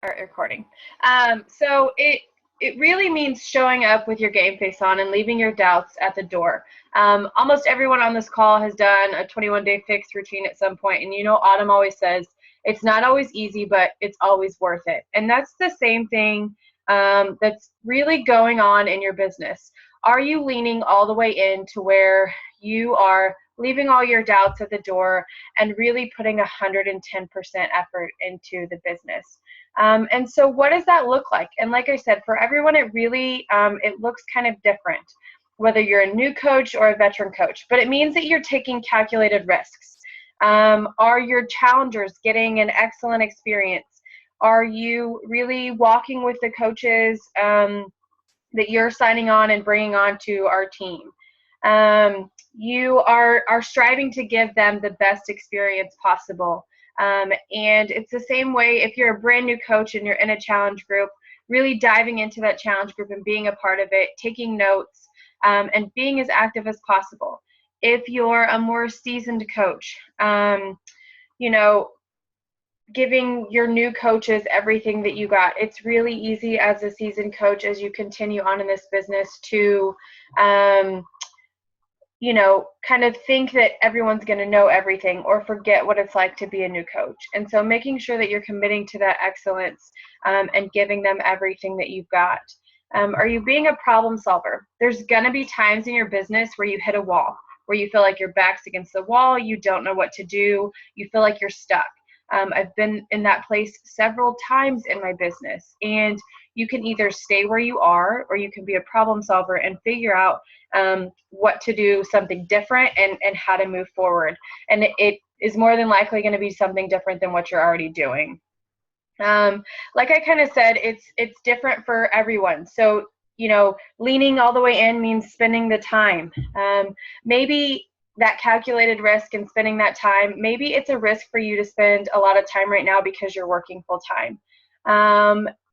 Or recording. So it really means showing up with your game face on and leaving your doubts at the door. Almost everyone on this call has done a 21-day fixed routine at some point, and Autumn always says it's not always easy, but it's always worth it. And that's the same thing that's really going on in your business. Are you leaning all the way in to where you are leaving all your doubts at the door and really putting 110% effort into the business? And so what does that look like? And like I said, for everyone, it really, it looks kind of different, whether you're a new coach or a veteran coach, but it means that you're taking calculated risks. Are your challengers getting an excellent experience? Are you really walking with the coaches that you're signing on and bringing on to our team? You are striving to give them the best experience possible. And it's the same way if you're a brand new coach and you're in a challenge group, really diving into that challenge group and being a part of it, taking notes, and being as active as possible. If you're a more seasoned coach, giving your new coaches everything that you got. It's really easy as a seasoned coach as you continue on in this business to kind of think that everyone's going to know everything or forget what it's like to be a new coach. And so making sure that you're committing to that excellence and giving them everything that you've got. Are you being a problem solver? There's going to be times in your business where you hit a wall, where you feel like your back's against the wall, you don't know what to do, you feel like you're stuck. I've been in that place several times in my business, and you can either stay where you are or you can be a problem solver and figure out what to do, something different, and how to move forward. And it is more than likely going to be something different than what you're already doing. Like I kind of said, it's different for everyone. So, leaning all the way in means spending the time. Maybe that calculated risk and spending that time, maybe it's a risk for you to spend a lot of time right now because you're working full time.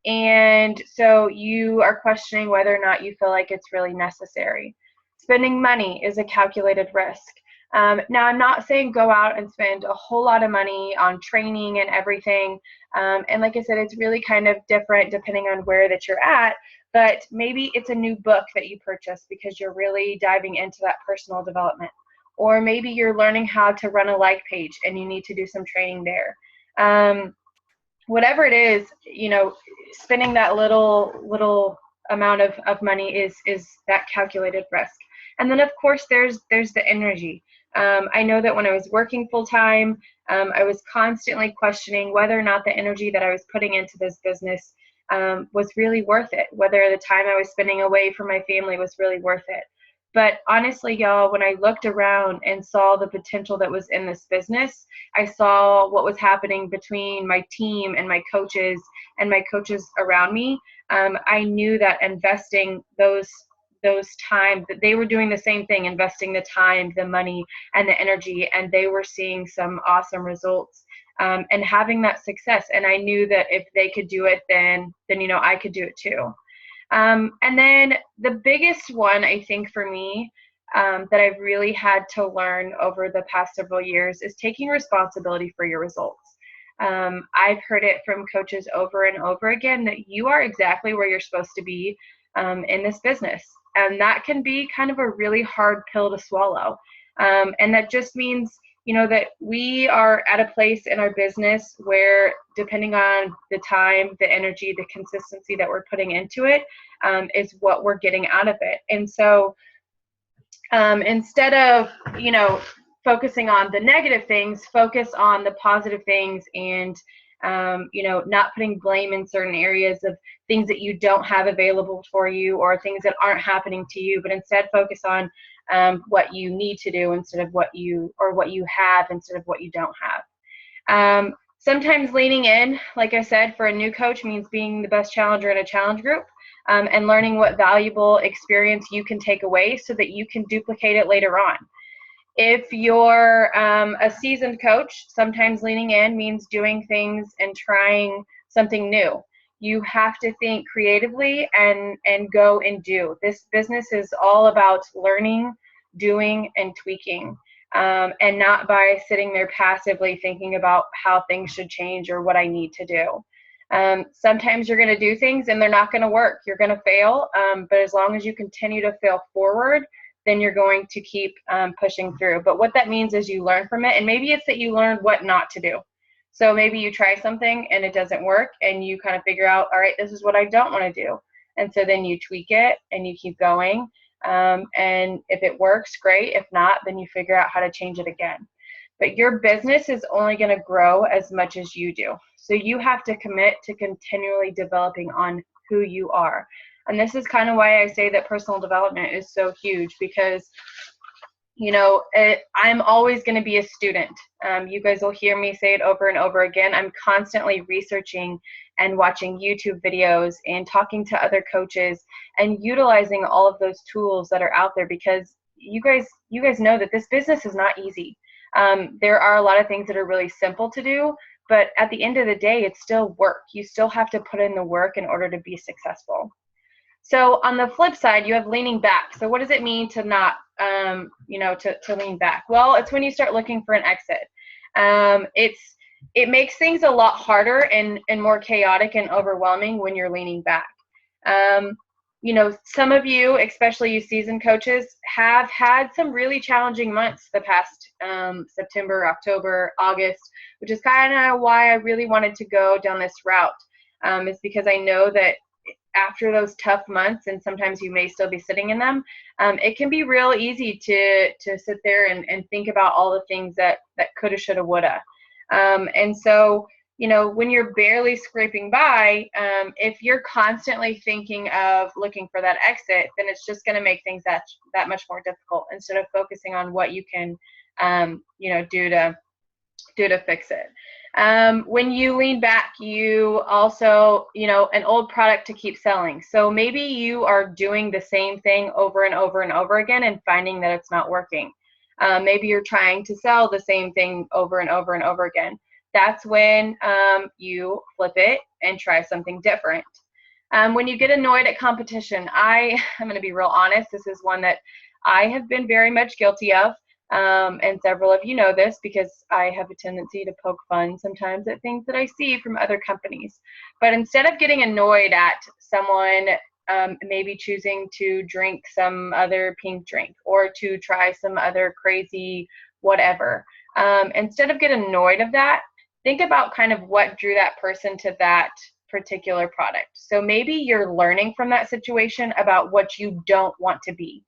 And so you are questioning whether or not you feel like it's really necessary. Spending money is a calculated risk. Now, I'm not saying go out and spend a whole lot of money on training and everything. And like I said, it's really kind of different depending on where that you're at. But maybe it's a new book that you purchase because you're really diving into that personal development. Or maybe you're learning how to run a like page and you need to do some training there. Whatever it is, spending that little amount of money is that calculated risk. And then of course there's the energy. I know that when I was working full time, I was constantly questioning whether or not the energy that I was putting into this business was really worth it, whether the time I was spending away from my family was really worth it. But honestly, y'all, when I looked around and saw the potential that was in this business, I saw what was happening between my team and my coaches around me. I knew that investing those time, that they were doing the same thing, investing the time, the money, and the energy, and they were seeing some awesome results and having that success. And I knew that if they could do it, then I could do it too. And then the biggest one, I think, for me, that I've really had to learn over the past several years is taking responsibility for your results. I've heard it from coaches over and over again that you are exactly where you're supposed to be in this business. And that can be kind of a really hard pill to swallow. And that just means that we are at a place in our business where, depending on the time, the energy, the consistency that we're putting into it, is what we're getting out of it. And so instead of, focusing on the negative things, focus on the positive things and, not putting blame in certain areas of things that you don't have available for you or things that aren't happening to you, but instead focus on what you need to do instead of what you have instead of what you don't have. Sometimes leaning in, like I said, for a new coach means being the best challenger in a challenge group and learning what valuable experience you can take away so that you can duplicate it later on. If you're a seasoned coach, sometimes leaning in means doing things and trying something new. You have to think creatively and go and do. This business is all about learning, doing, and tweaking, and not by sitting there passively thinking about how things should change or what I need to do. Sometimes you're going to do things and they're not going to work. You're going to fail, but as long as you continue to fail forward, then you're going to keep pushing through. But what that means is you learn from it, and maybe it's that you learn what not to do. So maybe you try something and it doesn't work, and you kind of figure out, all right, this is what I don't want to do. And so then you tweak it and you keep going. And if it works, great. If not, then you figure out how to change it again. But your business is only going to grow as much as you do. So you have to commit to continually developing on who you are. And this is kind of why I say that personal development is so huge, because I'm always going to be a student. You guys will hear me say it over and over again. I'm constantly researching and watching YouTube videos and talking to other coaches and utilizing all of those tools that are out there, because you guys know that this business is not easy. There are a lot of things that are really simple to do, but at the end of the day, it's still work. You still have to put in the work in order to be successful. So on the flip side, you have leaning back. So what does it mean to not, to lean back? Well, it's when you start looking for an exit. It makes things a lot harder and more chaotic and overwhelming when you're leaning back. Some of you, especially you seasoned coaches, have had some really challenging months the past September, October, August, which is kind of why I really wanted to go down this route. It's because I know that after those tough months, and sometimes you may still be sitting in them, it can be real easy to sit there and think about all the things that coulda, shoulda, woulda. And so, when you're barely scraping by, if you're constantly thinking of looking for that exit, then it's just going to make things that much more difficult, instead of focusing on what you can, do to fix it. When you lean back, you also, an old product to keep selling. So maybe you are doing the same thing over and over and over again and finding that it's not working. Maybe you're trying to sell the same thing over and over and over again. That's when you flip it and try something different. When you get annoyed at competition, I'm going to be real honest. This is one that I have been very much guilty of. And several of you know this, because I have a tendency to poke fun sometimes at things that I see from other companies. But instead of getting annoyed at someone maybe choosing to drink some other pink drink or to try some other crazy whatever, instead of getting annoyed of that, think about kind of what drew that person to that particular product. So maybe you're learning from that situation about what you don't want to be.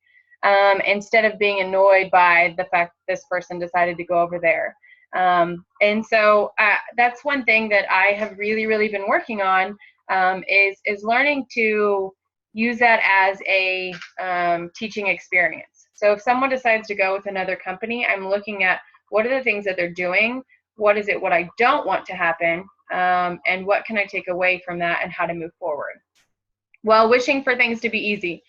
Instead of being annoyed by the fact this person decided to go over there. And so that's one thing that I have really, really been working on, is learning to use that as a teaching experience. So if someone decides to go with another company, I'm looking at what are the things that they're doing, what I don't want to happen, and what can I take away from that and how to move forward. Well, wishing for things to be easy.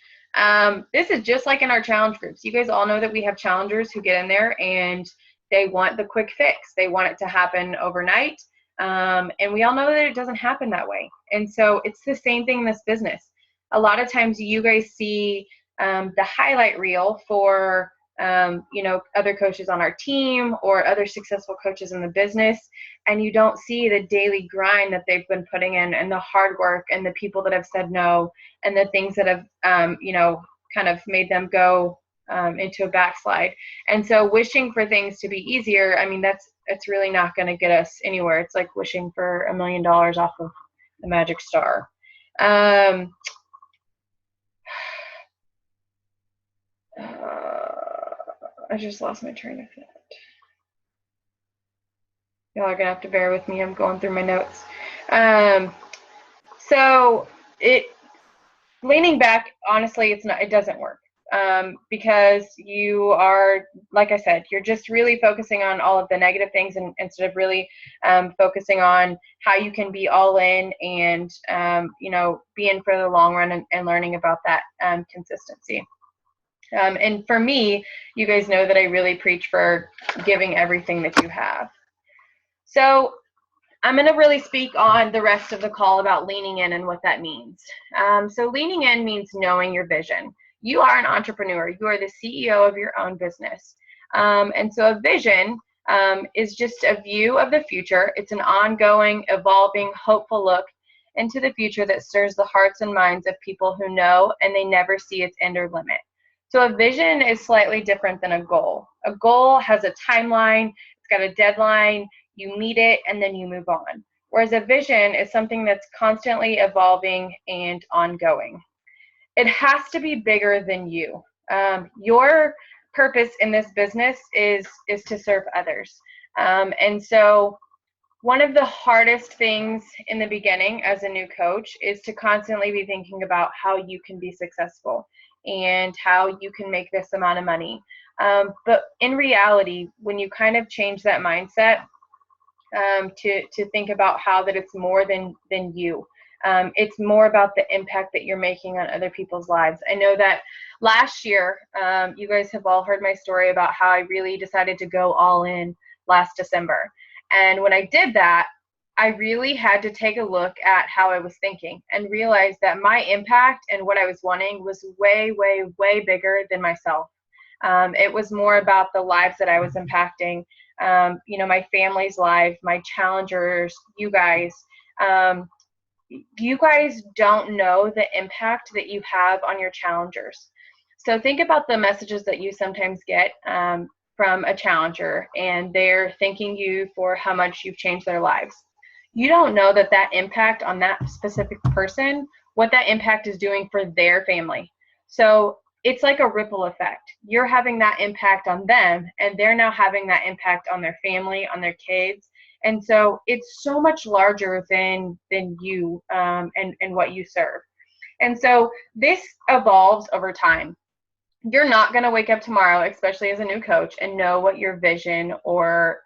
This is just like in our challenge groups. You guys all know that we have challengers who get in there and they want the quick fix. They want it to happen overnight. And we all know that it doesn't happen that way. And so it's the same thing in this business. A lot of times you guys see the highlight reel for other coaches on our team or other successful coaches in the business, and you don't see the daily grind that they've been putting in, and the hard work, and the people that have said no, and the things that have kind of made them go into a backslide. And so wishing for things to be easier, I mean, it's really not going to get us anywhere. It's like wishing for $1 million off of the magic star. I just lost my train of thought. Y'all are gonna have to bear with me. I'm going through my notes. So leaning back, honestly, it doesn't work, because you are, like I said, you're just really focusing on all of the negative things, and instead of really focusing on how you can be all in and be in for the long run and learning about that consistency. And for me, you guys know that I really preach for giving everything that you have. So I'm going to really speak on the rest of the call about leaning in and what that means. So leaning in means knowing your vision. You are an entrepreneur. You are the CEO of your own business. And so a vision is just a view of the future. It's an ongoing, evolving, hopeful look into the future that stirs the hearts and minds of people who know and they never see its end or limit. So a vision is slightly different than a goal. A goal has a timeline, it's got a deadline, you meet it, and then you move on. Whereas a vision is something that's constantly evolving and ongoing. It has to be bigger than you. Your purpose in this business is to serve others. And so one of the hardest things in the beginning as a new coach is to constantly be thinking about how you can be successful and how you can make this amount of money. But in reality, when you kind of change that mindset, to think about how that it's more than you. It's more about the impact that you're making on other people's lives. I know that last year, you guys have all heard my story about how I really decided to go all in last December. And when I did that, I really had to take a look at how I was thinking and realize that my impact and what I was wanting was way, way, way bigger than myself. It was more about the lives that I was impacting, my family's life, my challengers, you guys. You guys don't know the impact that you have on your challengers. So think about the messages that you sometimes get from a challenger, and they're thanking you for how much you've changed their lives. You don't know that impact on that specific person, what that impact is doing for their family. So it's like a ripple effect. You're having that impact on them, and they're now having that impact on their family, on their kids. And so it's so much larger than you and what you serve. And so this evolves over time. You're not going to wake up tomorrow, especially as a new coach, and know what your vision or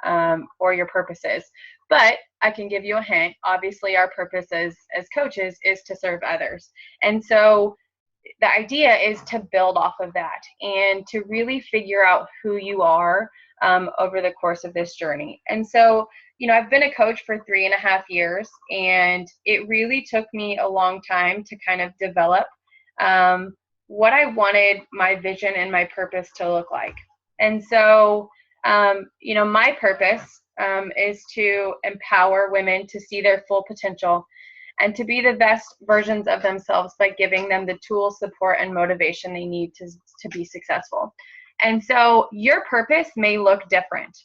your purpose is. But I can give you a hint. Obviously, our purpose as coaches is to serve others. And so the idea is to build off of that and to really figure out who you are over the course of this journey. And so, I've been a coach for 3.5 years, and it really took me a long time to kind of develop what I wanted my vision and my purpose to look like. And so, my purpose is to empower women to see their full potential and to be the best versions of themselves by giving them the tools, support, and motivation they need to be successful. And so your purpose may look different.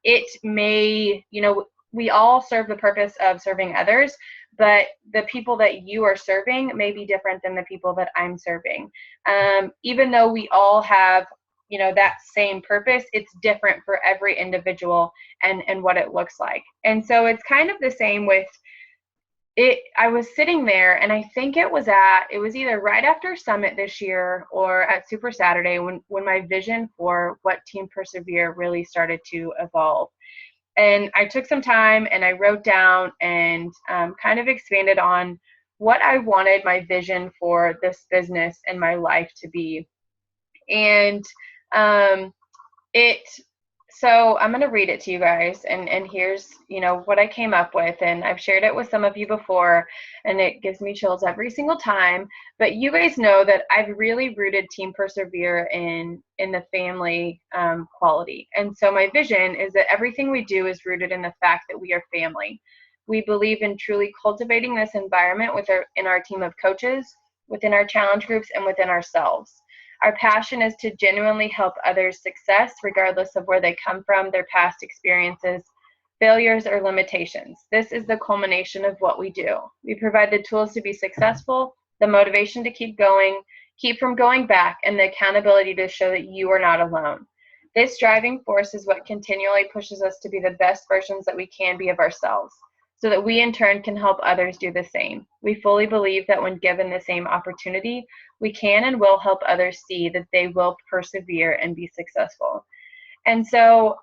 It may, we all serve the purpose of serving others, but the people that you are serving may be different than the people that I'm serving. Even though we all have, that same purpose, it's different for every individual and what it looks like. And so it's kind of the same with it. I was sitting there, and I think it was either right after Summit this year or at Super Saturday when my vision for what Team Persevere really started to evolve. And I took some time and I wrote down and kind of expanded on what I wanted my vision for this business and my life to be. And so I'm going to read it to you guys, and here's, what I came up with, and I've shared it with some of you before, and it gives me chills every single time, but you guys know that I've really rooted Team Persevere in the family quality. And so my vision is that everything we do is rooted in the fact that we are family. We believe in truly cultivating this environment in our team of coaches, within our challenge groups, and within ourselves. Our passion is to genuinely help others' success, regardless of where they come from, their past experiences, failures, or limitations. This is the culmination of what we do. We provide the tools to be successful, the motivation to keep going, keep from going back, and the accountability to show that you are not alone. This driving force is what continually pushes us to be the best versions that we can be of ourselves, so that we in turn can help others do the same. We fully believe that when given the same opportunity, we can and will help others see that they will persevere and be successful. And so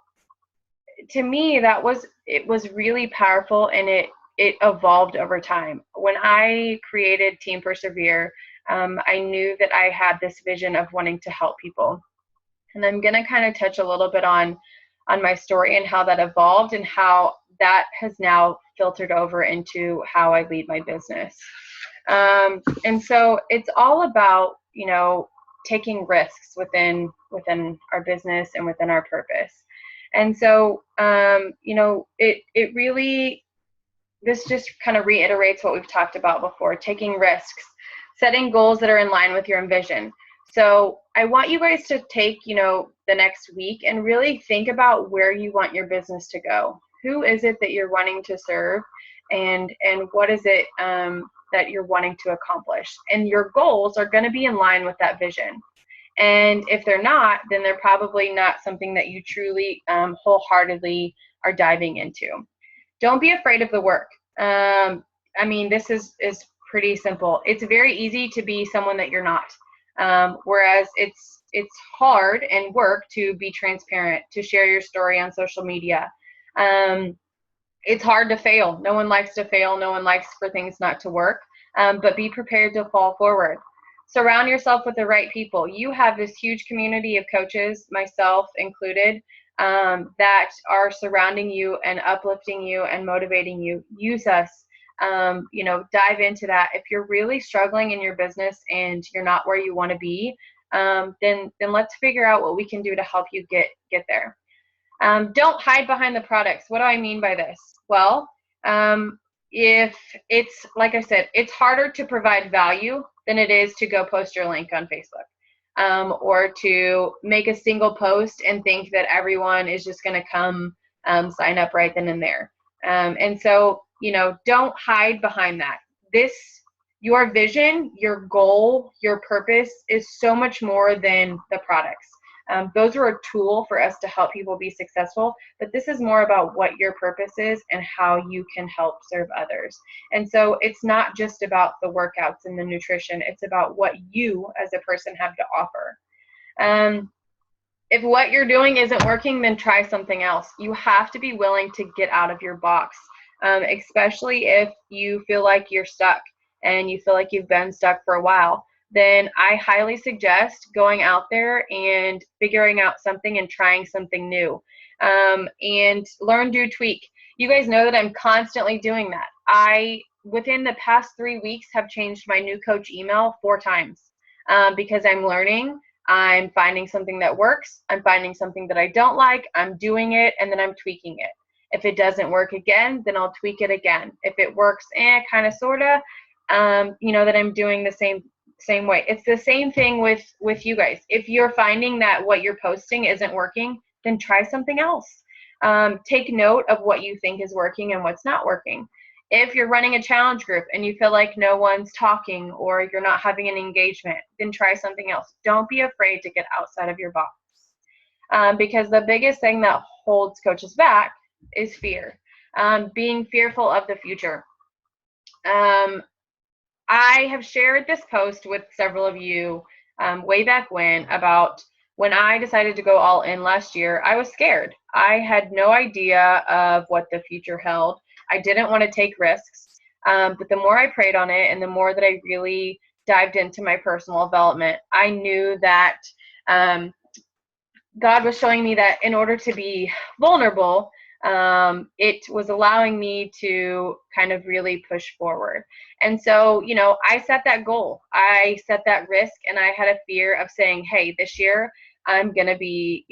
to me, it was really powerful, and it evolved over time. When I created Team Persevere, I knew that I had this vision of wanting to help people. And I'm going to kind of touch a little bit on my story and how that evolved and how that has now filtered over into how I lead my business. And so it's all about, taking risks within our business and within our purpose. And so, it really this just kind of reiterates what we've talked about before, taking risks, setting goals that are in line with your vision. So I want you guys to take, the next week and really think about where you want your business to go. Who is it that you're wanting to serve, and what is it that you're wanting to accomplish? And your goals are going to be in line with that vision. And if they're not, then they're probably not something that you truly wholeheartedly are diving into. Don't be afraid of the work. This is pretty simple. It's very easy to be someone that you're not. Whereas it's hard and work to be transparent, to share your story on social media. It's hard to fail. No one likes to fail. No one likes for things not to work. But be prepared to fall forward. Surround yourself with the right people. You have this huge community of coaches, myself included, that are surrounding you and uplifting you and motivating you. Use us. Dive into that. If you're really struggling in your business and you're not where you want to be, then let's figure out what we can do to help you get there. Don't hide behind the products. What do I mean by this? Well, if it's, like I said, it's harder to provide value than it is to go post your link on Facebook, or to make a single post and think that everyone is just going to come sign up right then and there. And so, don't hide behind that. Your vision, your goal, your purpose is so much more than the products. Those are a tool for us to help people be successful, but this is more about what your purpose is and how you can help serve others. And so it's not just about the workouts and the nutrition, it's about what you as a person have to offer. If what you're doing isn't working, then try something else. You have to be willing to get out of your box, especially if you feel like you're stuck and you feel like you've been stuck for a while. Then I highly suggest going out there and figuring out something and trying something new, and learn, do, tweak. You guys know that I'm constantly doing that. Within the past 3 weeks, have changed my new coach email 4 times, because I'm learning. I'm finding something that works. I'm finding something that I don't like. I'm doing it, and then I'm tweaking it. If it doesn't work again, then I'll tweak it again. If it works, kind of, sort of, that I'm doing the same way. It's the same thing with you guys. If you're finding that what you're posting isn't working, then try something else. Take note of what you think is working and what's not working. If you're running a challenge group and you feel like no one's talking or you're not having an engagement, then try something else. Don't be afraid to get outside of your box, because the biggest thing that holds coaches back is fear, being fearful of the future. I have shared this post with several of you way back about when I decided to go all in last year. I was scared. I had no idea of what the future held. I didn't want to take risks, but the more I prayed on it and the more that I really dived into my personal development, I knew that God was showing me that in order to be vulnerable, it was allowing me to kind of really push forward. And so, I set that goal. I set that risk, and I had a fear of saying, hey, this year I'm going to be,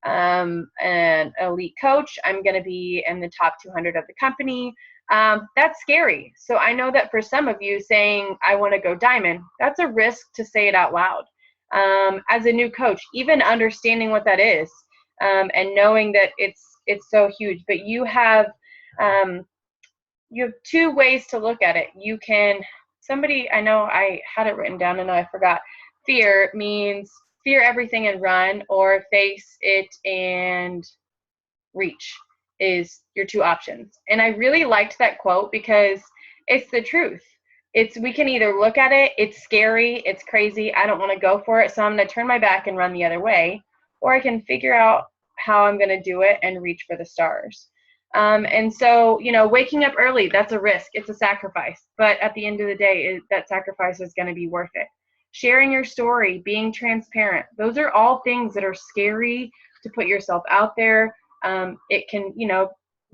an elite coach. I'm going to be in the top 200 of the company. That's scary. So I know that for some of you saying, I want to go diamond, that's a risk to say it out loud. As a new coach, even understanding what that is, and knowing that it's so huge, but you have 2 ways to look at it. You can, I know I had it written down and I forgot. Fear means fear everything and run, or face it and reach is your 2 options. And I really liked that quote because it's the truth. We can either look at it, it's scary, it's crazy, I don't want to go for it, so I'm going to turn my back and run the other way, or I can figure out how I'm going to do it and reach for the stars. And so, waking up early, that's a risk. It's a sacrifice. But at the end of the day, that sacrifice is going to be worth it. Sharing your story, being transparent, those are all things that are scary to put yourself out there. It can,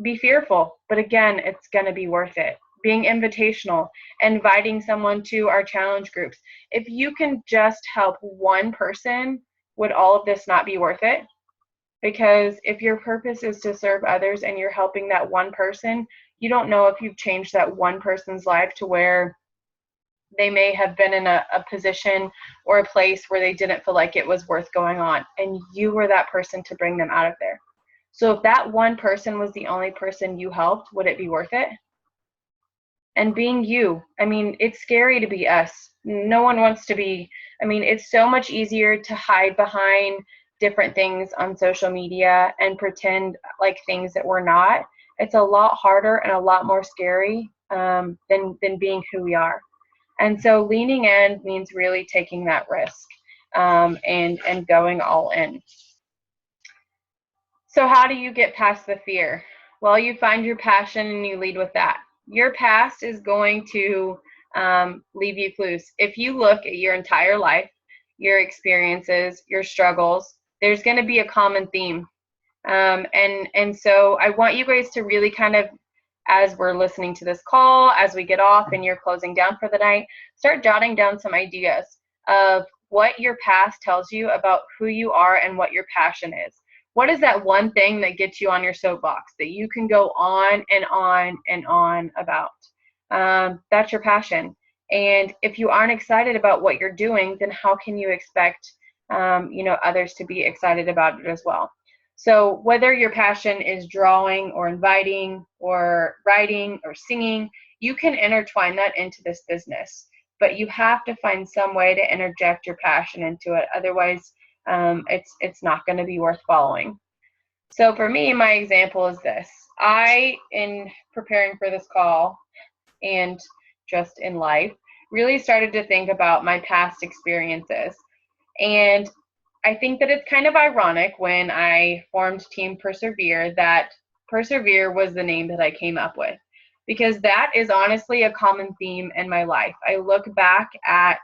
be fearful, but again, it's going to be worth it. Being invitational, inviting someone to our challenge groups. If you can just help one person, would all of this not be worth it? Because if your purpose is to serve others and you're helping that one person, You don't know if you've changed that one person's life to where they may have been in a position or a place where they didn't feel like it was worth going on, and you were that person to bring them out of there. So if that one person was the only person you helped, would it be worth it? And being you, I mean, it's scary to be us. No one wants to be, I mean, it's so much easier to hide behind different things on social media and pretend like things that we're not. It's a lot harder and a lot more scary than being who we are. And so leaning in means really taking that risk and going all in. So how do you get past the fear? Well, you find your passion and you lead with that. Your past is going to leave you clues. If you look at your entire life, your experiences, your struggles, there's going to be a common theme. And so I want you guys to really kind of, as we're listening to this call, as we get off and you're closing down for the night, start jotting down some ideas of what your past tells you about who you are and what your passion is. What is that one thing that gets you on your soapbox that you can go on and on and on about? That's your passion. And if you aren't excited about what you're doing, then how can you expect others to be excited about it as well? So whether your passion is drawing or inviting or writing or singing, you can intertwine that into this business. But you have to find some way to interject your passion into it. Otherwise, it's not going to be worth following. So for me, my example is this. In preparing for this call and just in life, really started to think about my past experiences. And I think that it's kind of ironic when I formed Team Persevere that Persevere was the name that I came up with, because that is honestly a common theme in my life. I look back at,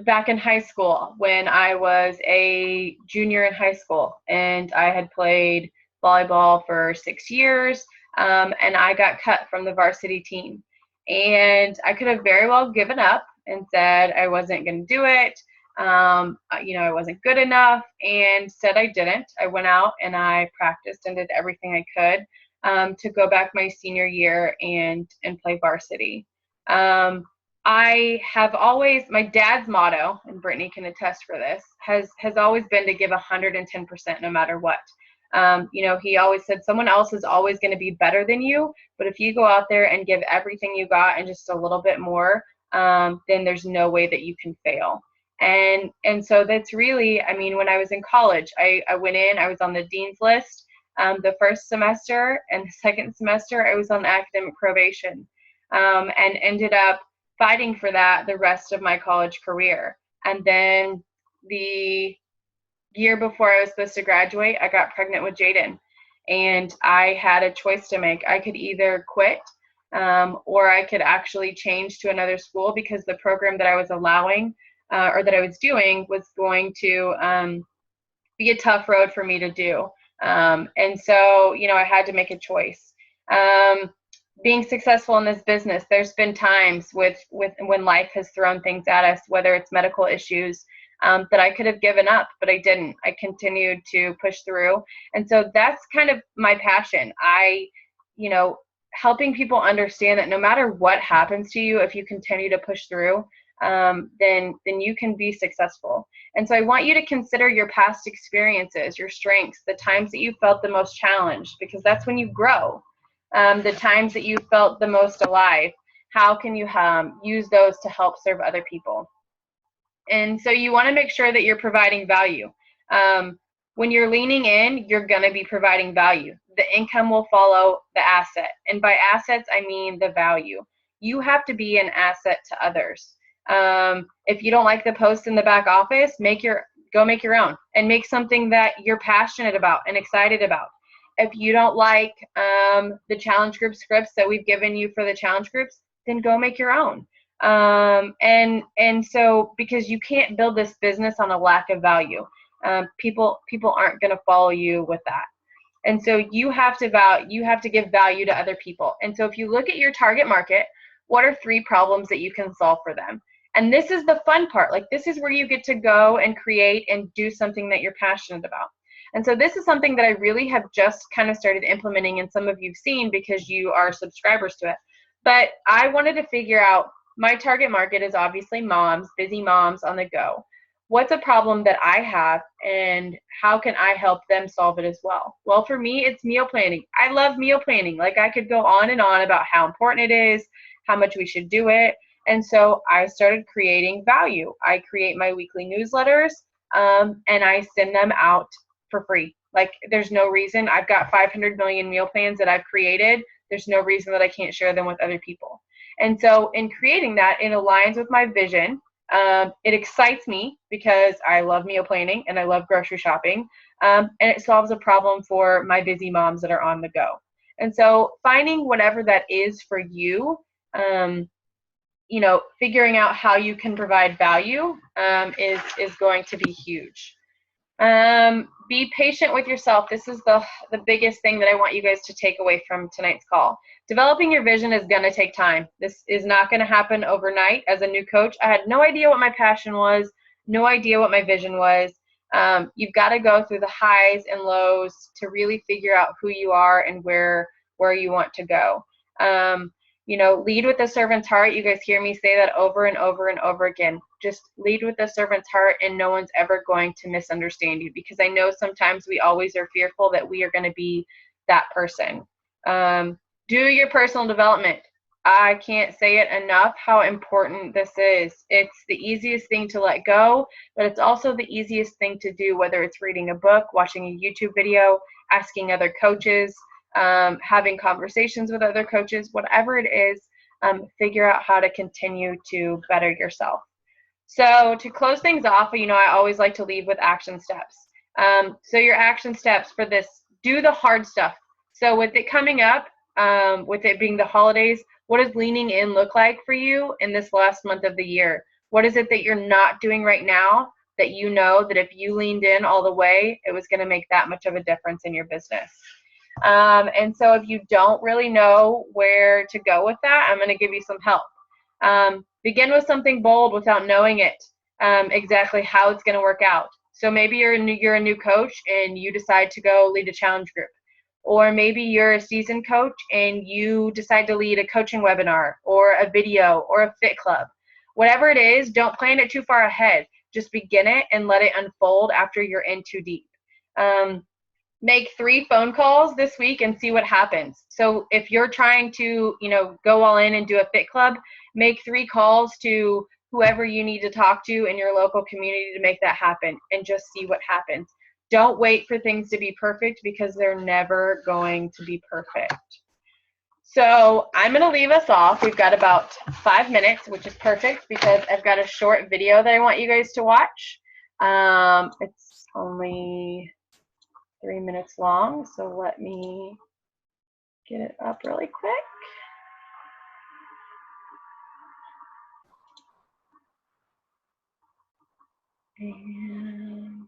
back in high school when I was a junior in high school and I had played volleyball for 6 years, and I got cut from the varsity team. And I could have very well given up and said I wasn't going to do it. I wasn't good enough, and said I didn't. I went out and I practiced and did everything I could to go back my senior year and play varsity. I have always, my dad's motto, and Brittany can attest for this, has always been to give 110% no matter what. He always said someone else is always going to be better than you, but if you go out there and give everything you got and just a little bit more, then there's no way that you can fail. And so that's really, I mean, when I was in college, I went in, I was on the dean's list the first semester, and the second semester I was on academic probation, and ended up fighting for that the rest of my college career. And then the year before I was supposed to graduate, I got pregnant with Jaden, and I had a choice to make. I could either quit or I could actually change to another school, because the program that I was allowing or that I was doing was going to be a tough road for me to do. And so, I had to make a choice. Being successful in this business, there's been times with when life has thrown things at us, whether it's medical issues, that I could have given up, but I didn't. I continued to push through. And so that's kind of my passion. Helping people understand that no matter what happens to you, if you continue to push through, then you can be successful. And so I want you to consider your past experiences, your strengths, the times that you felt the most challenged, because that's when you grow. The times that you felt the most alive, how can you use those to help serve other people? And so you want to make sure that you're providing value. When you're leaning in, you're going to be providing value. The income will follow the asset. And by assets, I mean the value. You have to be an asset to others. If you don't like the post in the back office, go make your own, and make something that you're passionate about and excited about. If you don't like the challenge group scripts that we've given you for the challenge groups, then go make your own. And so, because you can't build this business on a lack of value, people aren't going to follow you with that. And so you have to give value to other people. And so if you look at your target market, what are 3 problems that you can solve for them? And this is the fun part. Like, this is where you get to go and create and do something that you're passionate about. And so this is something that I really have just kind of started implementing, and some of you've seen because you are subscribers to it. But I wanted to figure out, my target market is obviously moms, busy moms on the go. What's a problem that I have, and how can I help them solve it as well? Well, for me, it's meal planning. I love meal planning. Like, I could go on and on about how important it is, how much we should do it. And so I started creating value. I create my weekly newsletters, and I send them out for free. Like, there's no reason. I've got 500 million meal plans that I've created. There's no reason that I can't share them with other people. And so in creating that, it aligns with my vision. It excites me because I love meal planning and I love grocery shopping. And it solves a problem for my busy moms that are on the go. And so finding whatever that is for you, figuring out how you can provide value is going to be huge. Be patient with yourself. This is the biggest thing that I want you guys to take away from tonight's call. Developing your vision is going to take time. This is not going to happen overnight. As a new coach, I had no idea what my passion was, no idea what my vision was. You've got to go through the highs and lows to really figure out who you are and where you want to go. Lead with the servant's heart. You guys hear me say that over and over and over again. Just lead with the servant's heart, and no one's ever going to misunderstand you, because I know sometimes we always are fearful that we are going to be that person. Do your personal development. I can't say it enough how important this is. It's the easiest thing to let go, but it's also the easiest thing to do, whether it's reading a book, watching a YouTube video, asking other coaches, having conversations with other coaches, whatever it is, figure out how to continue to better yourself. So to close things off, I always like to leave with action steps. So your action steps for this: do the hard stuff. So with it coming up, with it being the holidays, what does leaning in look like for you in this last month of the year? What is it that you're not doing right now that you know that if you leaned in all the way, it was going to make that much of a difference in your business? And so if you don't really know where to go with that, I'm going to give you some help. Begin with something bold without knowing it, exactly how it's going to work out. So maybe you're a new coach and you decide to go lead a challenge group. Or maybe you're a seasoned coach and you decide to lead a coaching webinar or a video or a fit club. Whatever it is, don't plan it too far ahead. Just begin it and let it unfold after you're in too deep. Make 3 phone calls this week and see what happens. So if you're trying to, go all in and do a fit club, make 3 calls to whoever you need to talk to in your local community to make that happen, and just see what happens. Don't wait for things to be perfect, because they're never going to be perfect. So I'm going to leave us off. We've got about 5 minutes, which is perfect because I've got a short video that I want you guys to watch. It's only 3 minutes long, so let me get it up really quick. And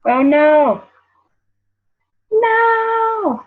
oh no, no.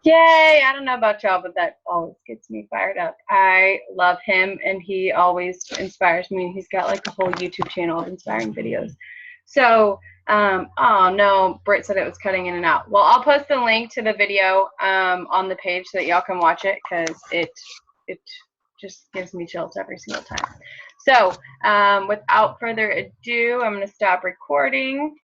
Yay! I don't know about y'all, but that always gets me fired up. I love him, and he always inspires me. He's got like a whole YouTube channel of inspiring videos. So, oh no, Britt said it was cutting in and out. Well, I'll post the link to the video on the page so that y'all can watch it, because it just gives me chills every single time. So, without further ado, I'm going to stop recording.